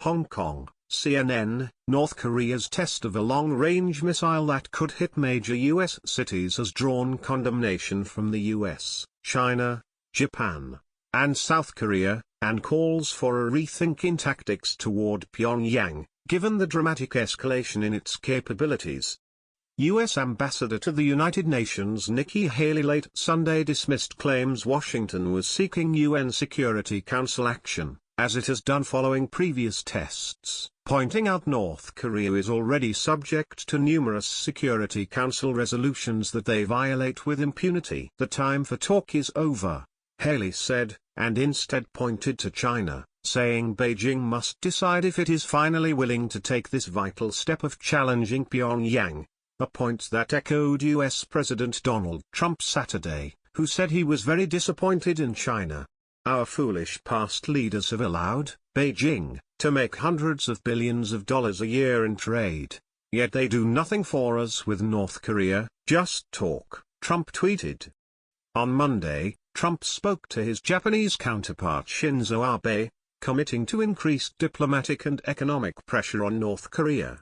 Hong Kong, CNN, North Korea's test of a long-range missile that could hit major U.S. cities has drawn condemnation from the U.S., China, Japan, and South Korea, and calls for a rethink in tactics toward Pyongyang, given the dramatic escalation in its capabilities. U.S. Ambassador to the United Nations Nikki Haley late Sunday dismissed claims Washington was seeking UN Security Council action, as it has done following previous tests, pointing out North Korea is already subject to numerous Security Council resolutions that they violate with impunity. The time for talk is over, Haley said, and instead pointed to China, saying Beijing must decide if it is finally willing to take this vital step of challenging Pyongyang, a point that echoed U.S. President Donald Trump Saturday, who said he was very disappointed in China. Our foolish past leaders have allowed Beijing to make hundreds of billions of dollars a year in trade, yet they do nothing for us with North Korea, just talk, Trump tweeted. On Monday, Trump spoke to his Japanese counterpart Shinzo Abe, committing to increased diplomatic and economic pressure on North Korea.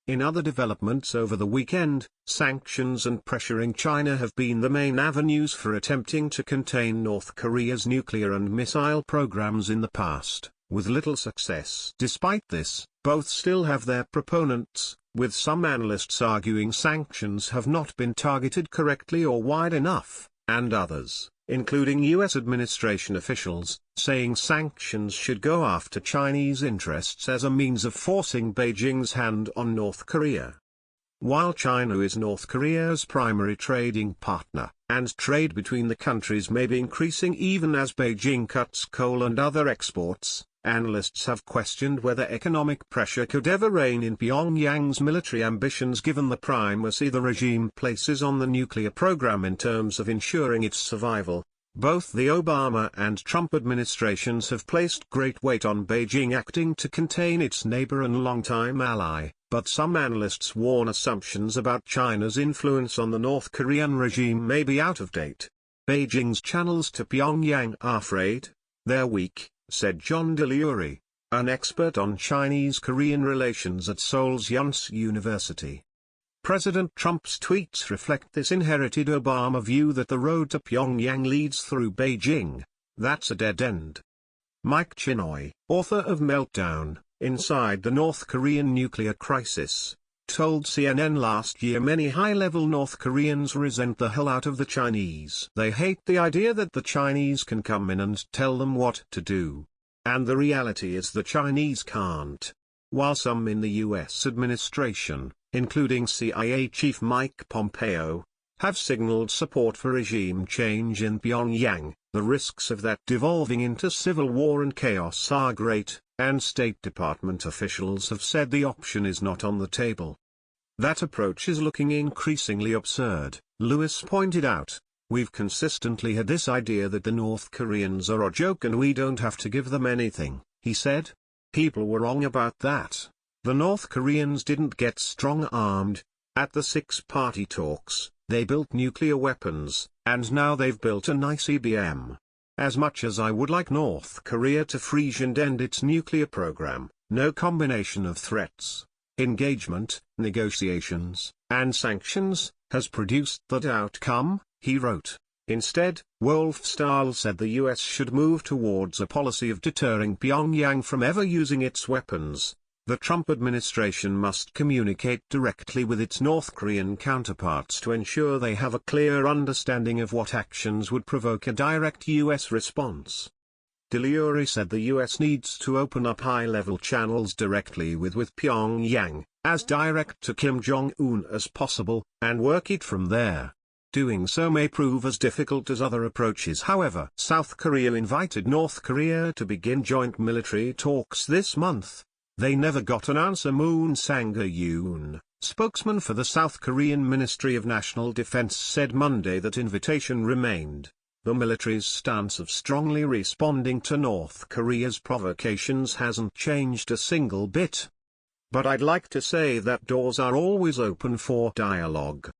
In other developments over the weekend, sanctions and pressuring China have been the main avenues for attempting to contain North Korea's nuclear and missile programs in the past, with little success. Despite this, both still have their proponents, with some analysts arguing sanctions have not been targeted correctly or wide enough, and others, including U.S. administration officials, saying sanctions should go after Chinese interests as a means of forcing Beijing's hand on North Korea. While China is North Korea's primary trading partner, and trade between the countries may be increasing even as Beijing cuts coal and other exports, analysts have questioned whether economic pressure could ever rein in Pyongyang's military ambitions given the primacy the regime places on the nuclear program in terms of ensuring its survival. Both the Obama and Trump administrations have placed great weight on Beijing acting to contain its neighbor and longtime ally, but some analysts warn assumptions about China's influence on the North Korean regime may be out of date. Beijing's channels to Pyongyang are frayed, they're weak, said John Delury, an expert on Chinese-Korean relations at Seoul's Yonsei University. President Trump's tweets reflect this inherited Obama view that the road to Pyongyang leads through Beijing. That's a dead end. Mike Chinoy, author of Meltdown, Inside the North Korean Nuclear Crisis, told CNN last year many high-level North Koreans resent the hell out of the Chinese. They hate the idea that the Chinese can come in and tell them what to do. And the reality is the Chinese can't. While some in the U.S. administration, including CIA Chief Mike Pompeo, have signaled support for regime change in Pyongyang, the risks of that devolving into civil war and chaos are great, and State Department officials have said the option is not on the table. That approach is looking increasingly absurd, Lewis pointed out. We've consistently had this idea that the North Koreans are a joke and we don't have to give them anything, he said. People were wrong about that. The North Koreans didn't get strong-armed. At the six-party talks, they built nuclear weapons, and now they've built a nice EBM. As much as I would like North Korea to freeze and end its nuclear program, no combination of threats, engagement, negotiations, and sanctions has produced that outcome, he wrote. Instead, Wolfstahl said the U.S. should move towards a policy of deterring Pyongyang from ever using its weapons. The Trump administration must communicate directly with its North Korean counterparts to ensure they have a clear understanding of what actions would provoke a direct U.S. response. Delury said the U.S. needs to open up high-level channels directly with Pyongyang, as direct to Kim Jong-un as possible, and work it from there. Doing so may prove as difficult as other approaches. However, South Korea invited North Korea to begin joint military talks this month. They never got an answer. Moon Sang-yoon, spokesman for the South Korean Ministry of National Defense, said Monday that invitation remained. The military's stance of strongly responding to North Korea's provocations hasn't changed a single bit. But I'd like to say that doors are always open for dialogue.